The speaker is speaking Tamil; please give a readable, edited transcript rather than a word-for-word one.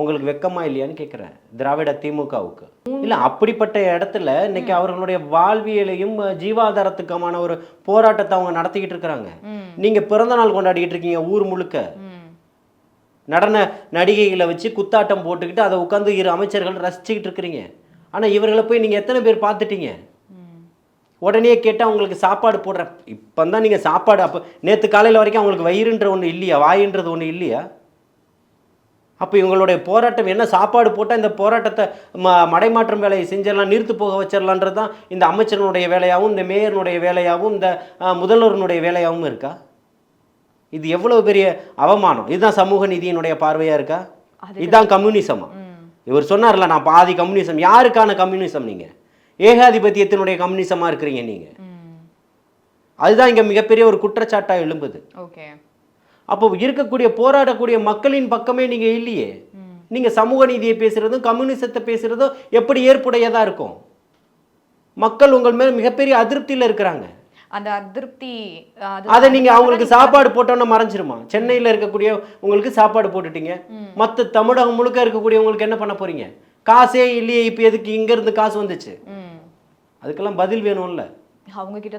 உங்களுக்கு வெக்கமா இல்லையான்னு கேட்குறேன் திராவிட திமுகவுக்கு. இல்லை அப்படிப்பட்ட இடத்துல இன்னைக்கு அவர்களுடைய வாழ்வியலையும் ஜீவாதாரத்துக்குமான ஒரு போராட்டத்தை அவங்க நடத்திக்கிட்டு இருக்கிறாங்க. நீங்கள் பிறந்த நாள் கொண்டாடிக்கிட்டு இருக்கீங்க ஊர் முழுக்க. நடன நடிகைகளை வச்சு குத்தாட்டம் போட்டுக்கிட்டு அதை உட்காந்து இரு அமைச்சர்கள் ரசிச்சுக்கிட்டு இருக்கிறீங்க. ஆனால் இவர்களை போய் நீங்கள் எத்தனை பேர் பார்த்துட்டீங்க? உடனே கேட்டால் அவங்களுக்கு சாப்பாடு போடுற இப்போ தான் நீங்கள் சாப்பாடு அப்போ நேற்று காலையில் வரைக்கும் அவங்களுக்கு வயிறுன்ற ஒன்று இல்லையா, வாயின்றது ஒன்று இல்லையா? அப்போ இவங்களுடைய போராட்டம் என்ன? சாப்பாடு போட்டால் இந்த போராட்டத்தை மடைமாற்றம் வேலையை செஞ்சிடலாம், நீர்த்து போக வச்சிடலான்றது தான் இந்த அமைச்சரனுடைய வேலையாகவும் இந்த மேயர்னுடைய வேலையாகவும் இந்த முதல்வருடைய வேலையாகவும் இருக்கா? இது எவ்வளவு பெரிய அவமானம். இதுதான் சமூக நீதியினுடைய பார்வையாக இருக்கா? இதுதான் கம்யூனிசமா? இவர் சொன்னார்ல நான் பாதி கம்யூனிசம். யாருக்கான கம்யூனிசம்? நீங்கள் ஏகாதிபத்தியத்தினுடைய கம்யூனிசமாக இருக்கிறீங்க நீங்கள். அதுதான் இங்கே மிகப்பெரிய ஒரு குற்றச்சாட்டாக எழும்புது. ஓகே, அப்போ இருக்கக்கூடிய போராடக்கூடிய மக்களின் பக்கமே நீங்க இல்லையே. நீங்க சமூக நீதியை பேசுறதும் கம்யூனிசத்தை பேசுறதும் எப்படி ஏற்புடையதா இருக்கும்? மக்கள் உங்கள் மேல மிகப்பெரிய அதிருப்தியில் இருக்கிறாங்க. அந்த அதிருப்தி அதை நீங்க அவங்களுக்கு சாப்பாடு போட்டோன்னு மறைஞ்சிருமா? சென்னையில் இருக்கக்கூடிய உங்களுக்கு சாப்பாடு போட்டுட்டீங்க, மற்ற தமிழகம் முழுக்க இருக்கக்கூடியவங்களுக்கு என்ன பண்ண போறீங்க? காசே இல்லையே, இப்போ எதுக்கு இங்க இருந்து காசு வந்துச்சு? அதுக்கெல்லாம் பதில் வேணும்ல. அவங்க கிட்ட